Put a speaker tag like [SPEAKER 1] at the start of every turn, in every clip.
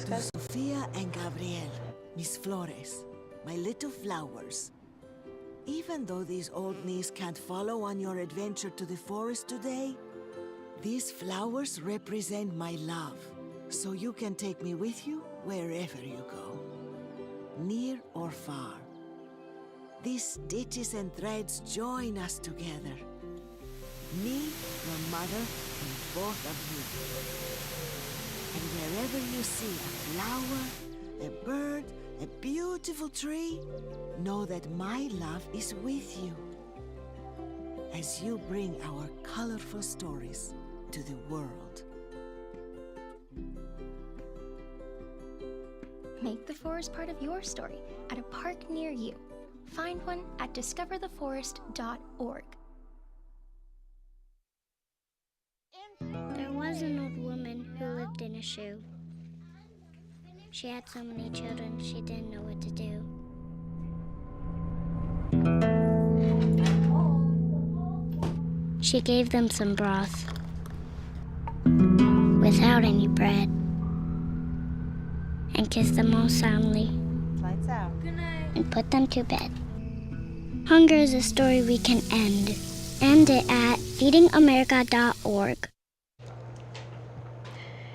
[SPEAKER 1] To Sofia and Gabriel, Miss Flores, my little flowers. Even though these old knees can't follow on your adventure to the forest today, these flowers represent my love, so you can take me with you wherever you go, near or far. These stitches and threads join us together. Me, your mother, and both of you. And wherever you see a flower, a bird, a beautiful tree, know that my love is with you as you bring our colorful stories to the world.
[SPEAKER 2] Make the forest part of your story at a park near you. Find one at discovertheforest.org.
[SPEAKER 3] There was an old woman who lived in a shoe. She had so many children, she didn't know what to do. She gave them some broth without any bread and kissed them all soundly.
[SPEAKER 4] Lights out.
[SPEAKER 3] Good night. And put them to bed. Hunger is a story we can end. End it at feedingamerica.org.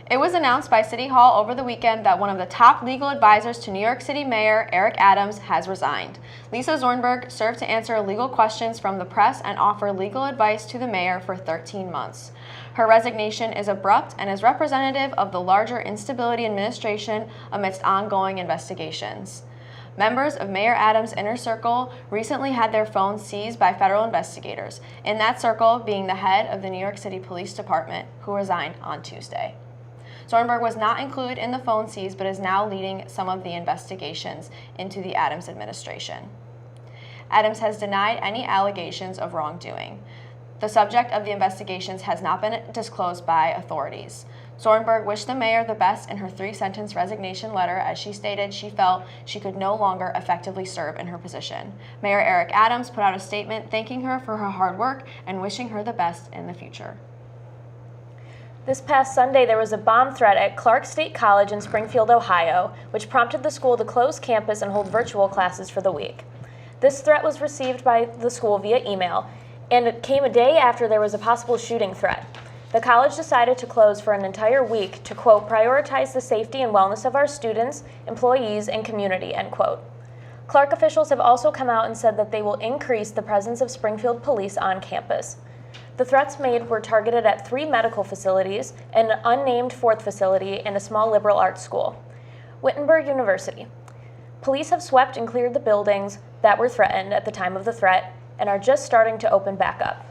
[SPEAKER 5] It was announced by City Hall over the weekend that one of the top legal advisors to New York City Mayor Eric Adams has resigned. Lisa Zornberg served to answer legal questions from the press and offer legal advice to the mayor for 13 months. Her resignation is abrupt and is representative of the larger instability administration amidst ongoing investigations. Members of Mayor Adams' inner circle recently had their phones seized by federal investigators, in that circle being the head of the New York City Police Department, who resigned on Tuesday. Zornberg was not included in the phone seize, but is now leading some of the investigations into the Adams administration. Adams has denied any allegations of wrongdoing. The subject of the investigations has not been disclosed by authorities. Zornberg wished the mayor the best in her 3-sentence resignation letter, as she stated she felt she could no longer effectively serve in her position. Mayor Eric Adams put out a statement thanking her for her hard work and wishing her the best in the future.
[SPEAKER 6] This past Sunday, there was a bomb threat at Clark State College in Springfield, Ohio, which prompted the school to close campus and hold virtual classes for the week. This threat was received by the school via email, and it came a day after there was a possible shooting threat. The college decided to close for an entire week to, quote, prioritize the safety and wellness of our students, employees, and community, end quote. Clark officials have also come out and said that they will increase the presence of Springfield police on campus. The threats made were targeted at 3 medical facilities, an unnamed 4th facility, and a small liberal arts school. Wittenberg University. Police have swept and cleared the buildings that were threatened at the time of the threat and are just starting to open back up.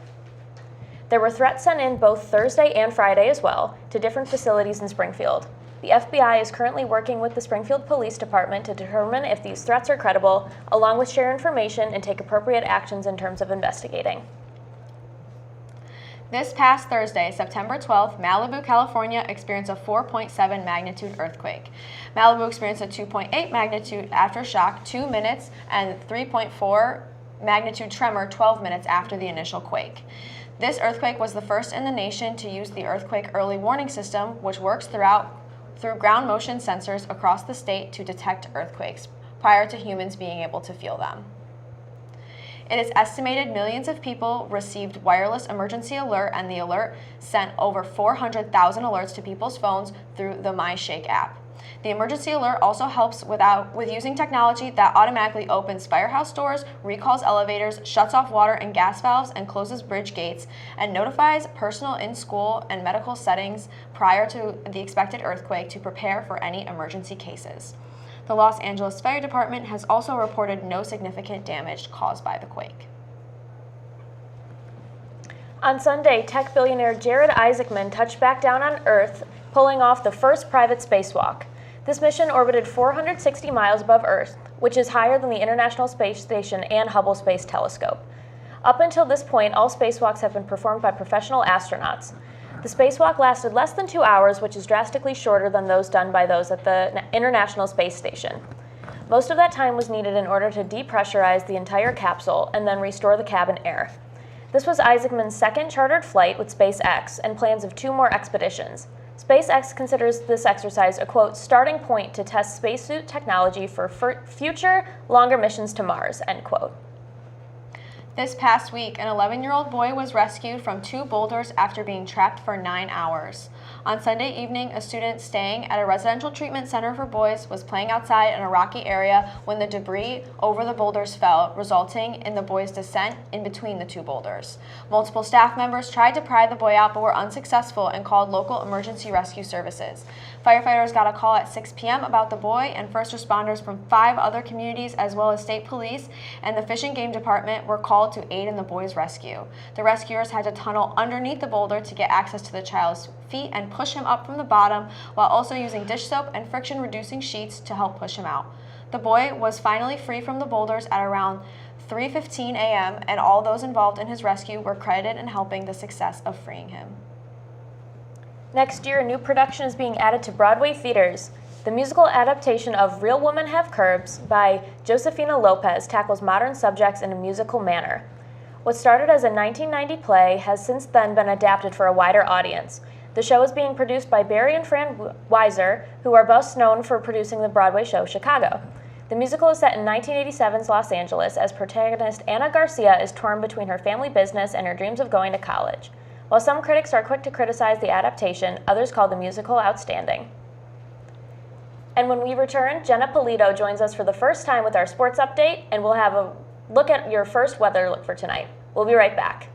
[SPEAKER 6] There were threats sent in both Thursday and Friday as well to different facilities in Springfield. The FBI is currently working with the Springfield Police Department to determine if these threats are credible, along with share information and take appropriate actions in terms of investigating.
[SPEAKER 5] This past Thursday, September 12th, Malibu, California experienced a 4.7 magnitude earthquake. Malibu experienced a 2.8 magnitude aftershock 2 minutes and 3.4 magnitude tremor 12 minutes after the initial quake. This earthquake was the first in the nation to use the earthquake early warning system, which works through ground motion sensors across the state to detect earthquakes prior to humans being able to feel them. It is estimated millions of people received wireless emergency alert, and the alert sent over 400,000 alerts to people's phones through the MyShake app. The emergency alert also helps with using technology that automatically opens firehouse doors, recalls elevators, shuts off water and gas valves, and closes bridge gates, and notifies personnel in school and medical settings prior to the expected earthquake to prepare for any emergency cases. The Los Angeles Fire Department has also reported no significant damage caused by the quake.
[SPEAKER 6] On Sunday, tech billionaire Jared Isaacman touched back down on Earth, pulling off the first private spacewalk. This mission orbited 460 miles above Earth, which is higher than the International Space Station and Hubble Space Telescope. Up until this point, all spacewalks have been performed by professional astronauts. The spacewalk lasted less than 2 hours, which is drastically shorter than those done by those at the International Space Station. Most of that time was needed in order to depressurize the entire capsule and then restore the cabin air. This was Isaacman's second chartered flight with SpaceX and plans of 2 more expeditions. SpaceX considers this exercise a, quote, starting point to test spacesuit technology for future, longer missions to Mars, end quote.
[SPEAKER 5] This past week, an 11-year-old boy was rescued from 2 boulders after being trapped for 9 hours. On Sunday evening, a student staying at a residential treatment center for boys was playing outside in a rocky area when the debris over the boulders fell, resulting in the boy's descent in between the 2 boulders. Multiple staff members tried to pry the boy out but were unsuccessful and called local emergency rescue services. Firefighters got a call at 6 p.m. about the boy, and first responders from 5 other communities as well as state police and the Fish and Game Department were called to aid in the boy's rescue. The rescuers had to tunnel underneath the boulder to get access to the child's feet and push him up from the bottom while also using dish soap and friction-reducing sheets to help push him out. The boy was finally free from the boulders at around 3:15 a.m. and all those involved in his rescue were credited in helping the success of freeing him.
[SPEAKER 6] Next year, a new production is being added to Broadway theaters. The musical adaptation of Real Women Have Curves by Josefina Lopez tackles modern subjects in a musical manner. What started as a 1990 play has since then been adapted for a wider audience. The show is being produced by Barry and Fran Weiser, who are both known for producing the Broadway show Chicago. The musical is set in 1987's Los Angeles as protagonist Anna Garcia is torn between her family business and her dreams of going to college. While some critics are quick to criticize the adaptation, others call the musical outstanding. And when we return, Jenna Polito joins us for the first time with our sports update, and we'll have a look at your first weather look for tonight. We'll be right back.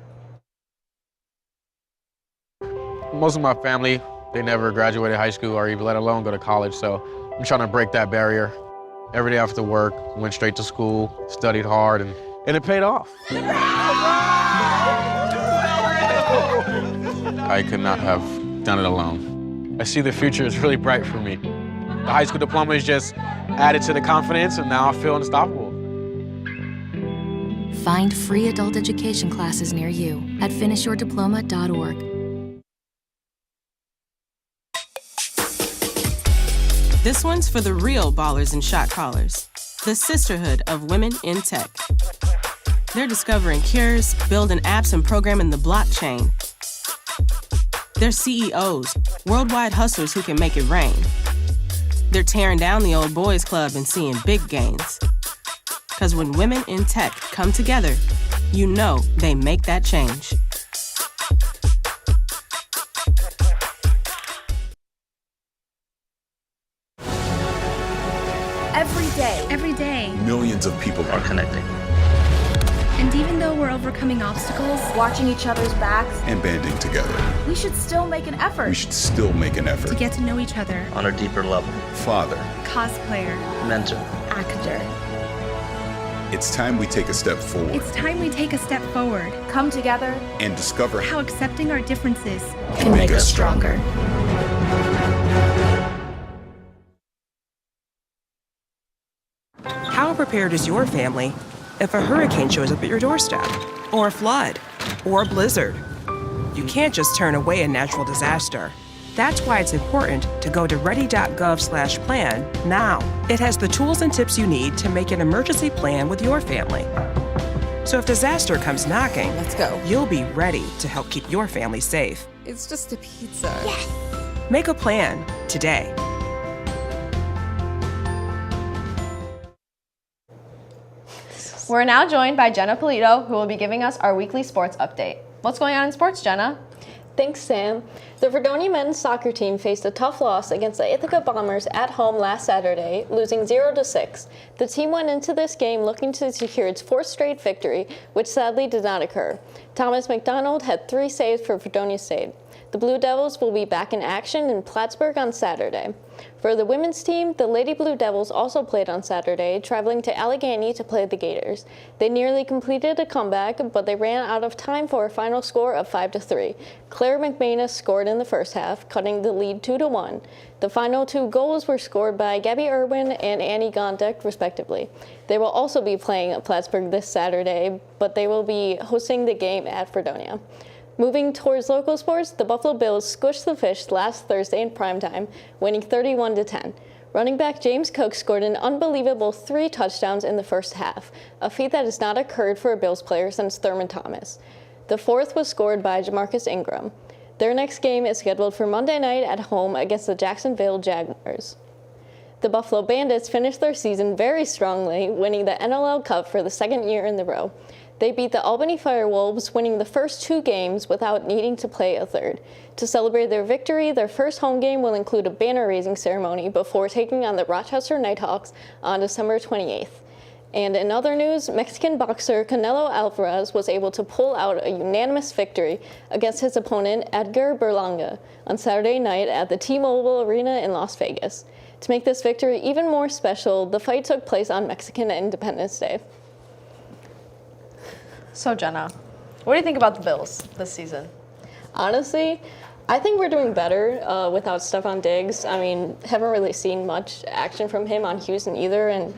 [SPEAKER 4] Most of my family, they never graduated high school or even let alone go to college, so I'm trying to break that barrier. Every day after work, went straight to school, studied hard, and it paid off. I could not have done it alone. I see the future is really bright for me. The high school diploma is just added to the confidence, and now I feel unstoppable.
[SPEAKER 7] Find free adult education classes near you at finishyourdiploma.org.
[SPEAKER 8] This one's for the real ballers and shot callers, the Sisterhood of Women in Tech. They're discovering cures, building apps, and programming the blockchain. They're CEOs, worldwide hustlers who can make it rain. They're tearing down the old boys club and seeing big gains. Because when women in tech come together, you know they make that change.
[SPEAKER 9] Every day,
[SPEAKER 10] millions of people are connecting.
[SPEAKER 9] And even though we're overcoming obstacles,
[SPEAKER 11] watching each other's backs,
[SPEAKER 10] and banding together,
[SPEAKER 11] we should still make an effort.
[SPEAKER 9] To get to know each other
[SPEAKER 12] on a deeper level.
[SPEAKER 10] Father,
[SPEAKER 9] cosplayer,
[SPEAKER 12] mentor,
[SPEAKER 11] actor.
[SPEAKER 10] It's time we take a step forward.
[SPEAKER 11] Come together
[SPEAKER 10] and discover
[SPEAKER 9] how accepting our differences
[SPEAKER 10] can make us stronger.
[SPEAKER 13] How prepared is your family if a hurricane shows up at your doorstep, or a flood, or a blizzard? You can't just turn away a natural disaster. That's why it's important to go to ready.gov/plan now. It has the tools and tips you need to make an emergency plan with your family. So if disaster comes knocking,
[SPEAKER 14] let's go.
[SPEAKER 13] You'll be ready to help keep your family safe.
[SPEAKER 14] It's just a pizza.
[SPEAKER 3] Yes!
[SPEAKER 13] Make a plan today.
[SPEAKER 5] We're now joined by Jenna Polito, who will be giving us our weekly sports update. What's going on in sports, Jenna?
[SPEAKER 15] Thanks, Sam. The Fredonia men's soccer team faced a tough loss against the Ithaca Bombers at home last Saturday, losing 0-6. The team went into this game looking to secure its 4th straight victory, which sadly did not occur. Thomas McDonald had 3 saves for Fredonia State. The Blue Devils will be back in action in Plattsburgh on Saturday. For the women's team, the Lady Blue Devils also played on Saturday, traveling to Allegheny to play the Gators. They nearly completed a comeback, but they ran out of time for a final score of 5-3. Claire McManus scored in the first half, cutting the lead 2-1. The final 2 goals were scored by Gabby Irwin and Annie Gondek, respectively. They will also be playing at Plattsburgh this Saturday, but they will be hosting the game at Fredonia. Moving towards local sports, the Buffalo Bills squished the Fish last Thursday in primetime, winning 31-10. Running back James Cook scored an unbelievable 3 touchdowns in the first half, a feat that has not occurred for a Bills player since Thurman Thomas. The 4th was scored by Jamarcus Ingram. Their next game is scheduled for Monday night at home against the Jacksonville Jaguars. The Buffalo Bandits finished their season very strongly, winning the NLL Cup for the second year in a row. They beat the Albany Firewolves, winning the first 2 games without needing to play a third. To celebrate their victory, their first home game will include a banner-raising ceremony before taking on the Rochester Nighthawks on December 28th. And in other news, Mexican boxer Canelo Alvarez was able to pull out a unanimous victory against his opponent Edgar Berlanga on Saturday night at the T-Mobile Arena in Las Vegas. To make this victory even more special, the fight took place on Mexican Independence Day.
[SPEAKER 5] So Jenna, what do you think about the Bills this season?
[SPEAKER 15] Honestly, I think we're doing better without Stephon Diggs. I mean, haven't really seen much action from him on Houston either, and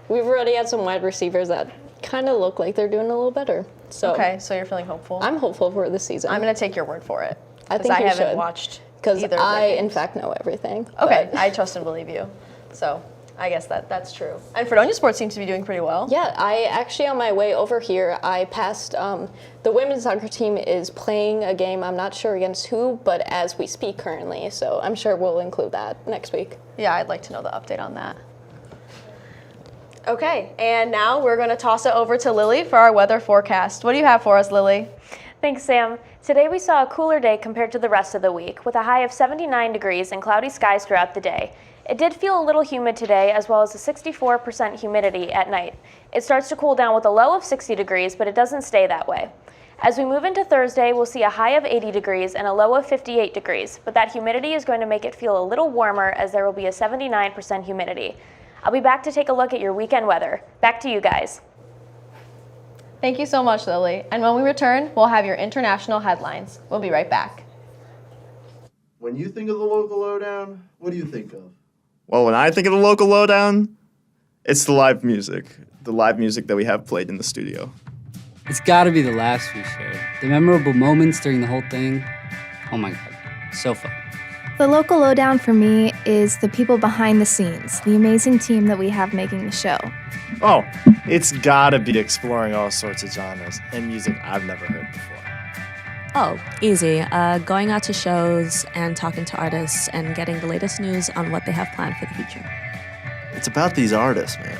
[SPEAKER 15] we've already had some wide receivers that kind of look like they're doing a little better. So
[SPEAKER 5] Okay, so you're feeling hopeful?
[SPEAKER 15] I'm hopeful for this season.
[SPEAKER 5] I'm going to take your word for it.
[SPEAKER 15] I think
[SPEAKER 5] I
[SPEAKER 15] you
[SPEAKER 5] haven't
[SPEAKER 15] should.
[SPEAKER 5] watched
[SPEAKER 15] Because
[SPEAKER 5] either of
[SPEAKER 15] I,
[SPEAKER 5] their
[SPEAKER 15] in
[SPEAKER 5] games.
[SPEAKER 15] fact, know everything.
[SPEAKER 5] Okay,
[SPEAKER 15] but-
[SPEAKER 5] I trust and believe you. So I guess that's true. And Fredonia Sports seems to be doing pretty well.
[SPEAKER 15] Yeah, I actually, on my way over here, I passed, the women's soccer team is playing a game, I'm not sure against who, but as we speak currently, so I'm sure we'll include that next week.
[SPEAKER 5] Yeah, I'd like to know the update on that. Okay, and now we're going to toss it over to Lily for our weather forecast. What do you have for us, Lily?
[SPEAKER 6] Thanks, Sam. Today we saw a cooler day compared to the rest of the week, with a high of 79 degrees and cloudy skies throughout the day. It did feel a little humid today, as well as a 64% humidity at night. It starts to cool down with a low of 60 degrees, but it doesn't stay that way. As we move into Thursday, we'll see a high of 80 degrees and a low of 58 degrees, but that humidity is going to make it feel a little warmer as there will be a 79% humidity. I'll be back to take a look at your weekend weather. Back to you guys.
[SPEAKER 5] Thank you so much, Lily. And when we return, we'll have your international headlines. We'll be right back.
[SPEAKER 12] When you think of the local lowdown, what do you think of?
[SPEAKER 14] Well, when I think of the local lowdown, it's the live music that we have played in the studio.
[SPEAKER 16] It's got to be the laughs we shared. The memorable moments during the whole thing. Oh my God, so fun.
[SPEAKER 11] The local lowdown for me is the people behind the scenes, the amazing team that we have making the show.
[SPEAKER 17] Oh, it's gotta be exploring all sorts of genres and music I've never heard before.
[SPEAKER 18] Oh, easy. Going out to shows and talking to artists and getting the latest news on what they have planned for the future.
[SPEAKER 12] It's about these artists, man.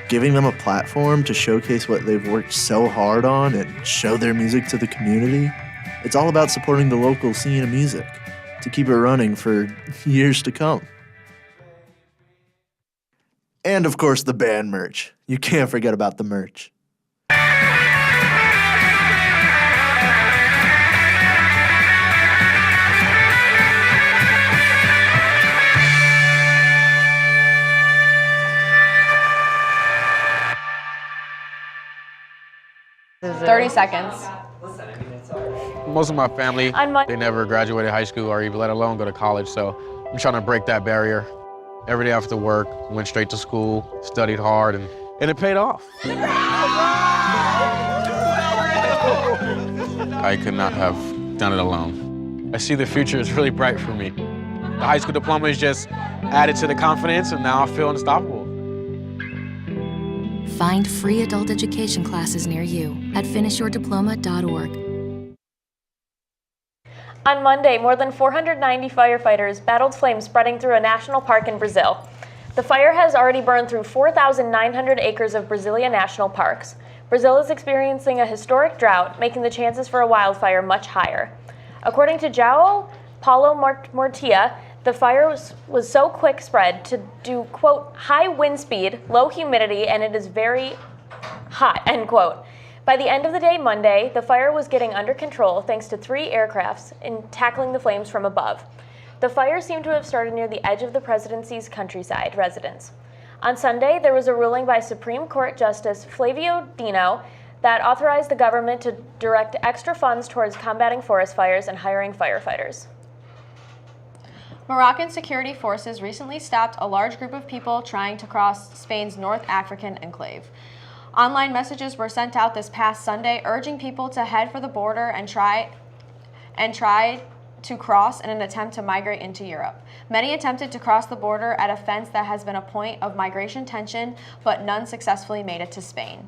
[SPEAKER 12] Giving them a platform to showcase what they've worked so hard on and show their music to the community. It's all about supporting the local scene of music to keep it running for years to come. And of course, the band merch. You can't forget about the merch.
[SPEAKER 5] This is 30 seconds.
[SPEAKER 4] Most of my family, they never graduated high school or even let alone go to college, so I'm trying to break that barrier. Every day after work, went straight to school, studied hard, and it paid off. I could not have done it alone. I see the future is really bright for me. The high school diploma is just added to the confidence, and now I feel unstoppable.
[SPEAKER 7] Find free adult education classes near you at finishyourdiploma.org.
[SPEAKER 6] On Monday, more than 490 firefighters battled flames spreading through a national park in Brazil. The fire has already burned through 4,900 acres of Brazilian national parks. Brazil is experiencing a historic drought, making the chances for a wildfire much higher. According to João Paulo Mortia, the fire was so quick spread to do, quote, high wind speed, low humidity, and it is very hot, end quote. By the end of the day Monday, the fire was getting under control thanks to 3 aircrafts in tackling the flames from above. The fire seemed to have started near the edge of the presidency's countryside residence. On Sunday, there was a ruling by Supreme Court Justice Flavio Dino that authorized the government to direct extra funds towards combating forest fires and hiring firefighters.
[SPEAKER 5] Moroccan security forces recently stopped a large group of people trying to cross Spain's North African enclave. Online messages were sent out this past Sunday urging people to head for the border and try to cross in an attempt to migrate into Europe. Many attempted to cross the border at a fence that has been a point of migration tension, but none successfully made it to Spain.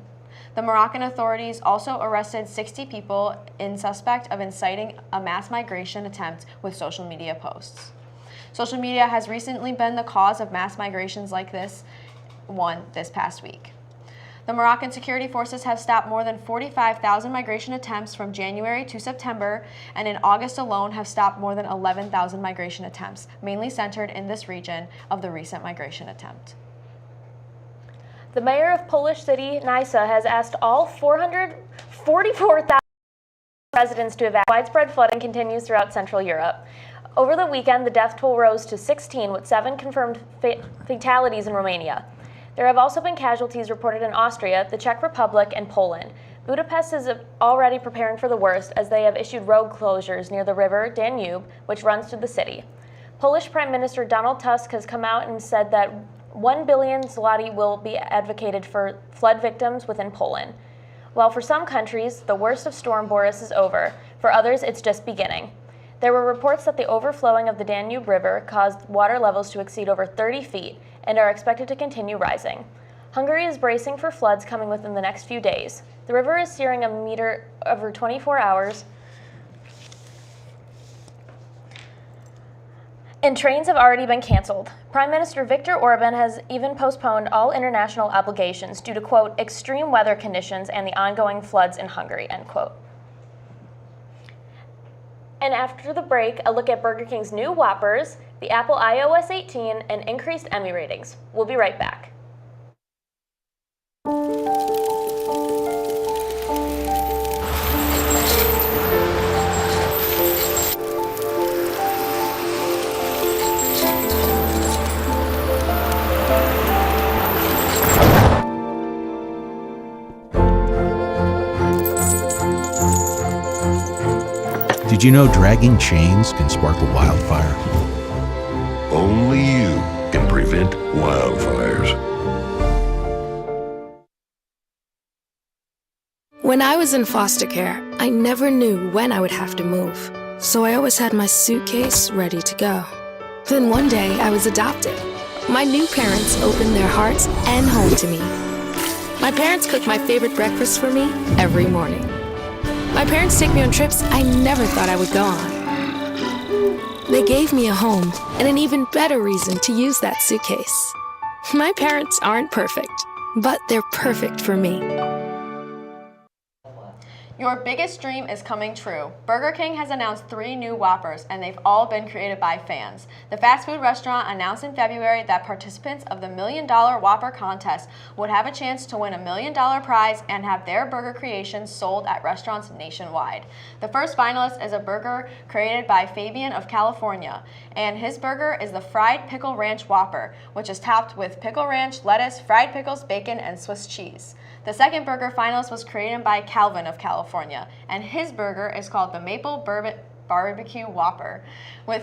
[SPEAKER 5] The Moroccan authorities also arrested 60 people in suspect of inciting a mass migration attempt with social media posts. Social media has recently been the cause of mass migrations like this one this past week. The Moroccan security forces have stopped more than 45,000 migration attempts from January to September, and in August alone have stopped more than 11,000 migration attempts, mainly centered in this region of the recent migration attempt.
[SPEAKER 6] The mayor of Polish city Nysa has asked all 444,000 residents to evacuate. Widespread flooding continues throughout Central Europe. Over the weekend, the death toll rose to 16, with 7 confirmed fatalities in Romania. There have also been casualties reported in Austria, the Czech Republic, and Poland. Budapest is already preparing for the worst, as they have issued road closures near the river Danube, which runs through the city. Polish Prime Minister Donald Tusk has come out and said that 1 billion zloty will be advocated for flood victims within Poland. While for some countries, the worst of Storm Boris is over, for others it's just beginning. There were reports that the overflowing of the Danube River caused water levels to exceed over 30 feet and are expected to continue rising. Hungary is bracing for floods coming within the next few days. The river is searing a meter over 24 hours, and trains have already been canceled. Prime Minister Viktor Orban has even postponed all international obligations due to, quote, extreme weather conditions and the ongoing floods in Hungary, end quote. And after the break, a look at Burger King's new Whoppers, the Apple iOS 18, and increased Emmy ratings. We'll be right back.
[SPEAKER 19] Did you know dragging chains can spark a wildfire?
[SPEAKER 20] Only you can prevent wildfires.
[SPEAKER 21] When I was in foster care, I never knew when I would have to move, so I always had my suitcase ready to go. Then one day, I was adopted. My new parents opened their hearts and home to me. My parents cook my favorite breakfast for me every morning. My parents take me on trips I never thought I would go on. They gave me a home and an even better reason to use that suitcase. My parents aren't perfect, but they're perfect for me.
[SPEAKER 5] Your biggest dream is coming true. Burger King has announced 3 new Whoppers, and they've all been created by fans. The fast food restaurant announced in February that participants of the $1 Million Whopper contest would have a chance to win a $1 million prize and have their burger creations sold at restaurants nationwide. The first finalist is a burger created by Fabian of California, and his burger is the Fried Pickle Ranch Whopper, which is topped with pickle ranch, lettuce, fried pickles, bacon, and Swiss cheese. The second burger finalist was created by Calvin of California, and his burger is called the Maple Bourbon Barbecue Whopper, which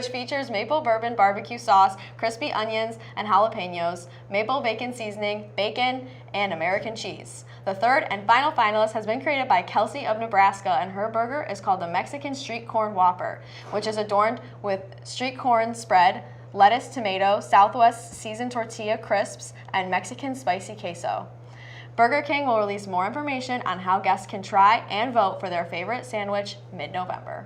[SPEAKER 5] features maple bourbon barbecue sauce, crispy onions and jalapenos, maple bacon seasoning, bacon, and American cheese. The third and final finalist has been created by Kelsey of Nebraska, and her burger is called the Mexican Street Corn Whopper, which is adorned with street corn spread, lettuce, tomato, Southwest seasoned tortilla crisps, and Mexican spicy queso. Burger King will release more information on how guests can try and vote for their favorite sandwich mid-November.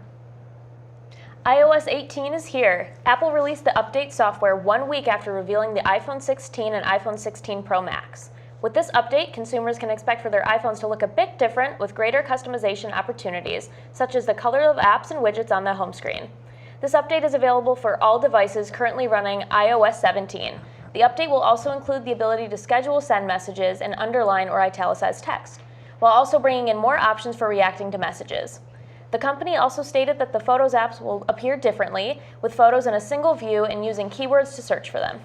[SPEAKER 6] iOS 18 is here. Apple released the update software 1 week after revealing the iPhone 16 and iPhone 16 Pro Max. With this update, consumers can expect for their iPhones to look a bit different with greater customization opportunities, such as the color of apps and widgets on the home screen. This update is available for all devices currently running iOS 17. The update will also include the ability to schedule send messages and underline or italicize text, while also bringing in more options for reacting to messages. The company also stated that the Photos apps will appear differently, with photos in a single view and using keywords to search for them.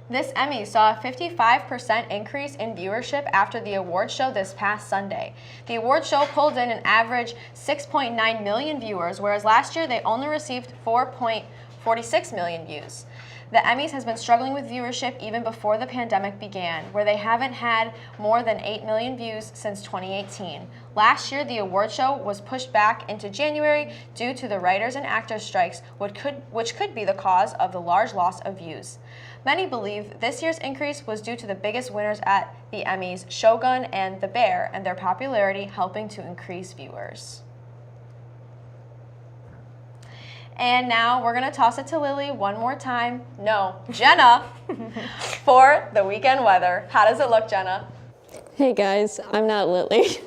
[SPEAKER 5] This Emmy saw a 55% increase in viewership after the award show this past Sunday. The award show pulled in an average 6.9 million viewers, whereas last year they only received 4.46 million views. The Emmys has been struggling with viewership even before the pandemic began, where they haven't had more than 8 million views since 2018. Last year, the award show was pushed back into January due to the writers and actors strikes, which could be the cause of the large loss of views. Many believe this year's increase was due to the biggest winners at the Emmys, Shogun and The Bear, and their popularity helping to increase viewers. And now we're gonna toss it to Lily one more time. No, Jenna, for the weekend weather. How does it look, Jenna?
[SPEAKER 15] Hey guys, I'm not Lily.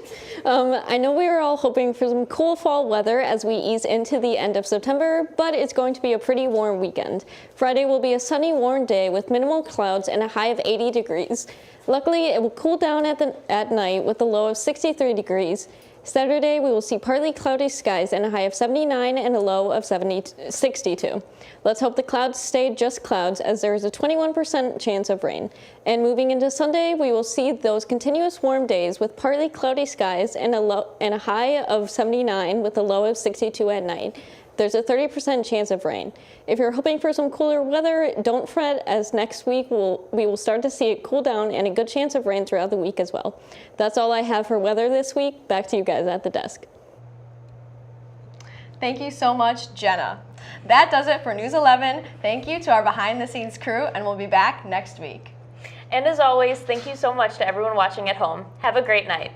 [SPEAKER 15] I know we were all hoping for some cool fall weather as we ease into the end of September, but it's going to be a pretty warm weekend. Friday will be a sunny, warm day with minimal clouds and a high of 80 degrees. Luckily, it will cool down at night with a low of 63 degrees. Saturday, we will see partly cloudy skies and a high of 79 and a low of 62. Let's hope the clouds stay just clouds, as there is a 21% chance of rain. And moving into Sunday, we will see those continuous warm days with partly cloudy skies and a high of 79 with a low of 62 at night. There's a 30% chance of rain. If you're hoping for some cooler weather, don't fret, as next week we will start to see it cool down and a good chance of rain throughout the week as well. That's all I have for weather this week. Back to you guys at the desk.
[SPEAKER 5] Thank you so much, Jenna. That does it for News 11. Thank you to our behind-the-scenes crew, and we'll be back next week.
[SPEAKER 6] And as always, thank you so much to everyone watching at home. Have a great night.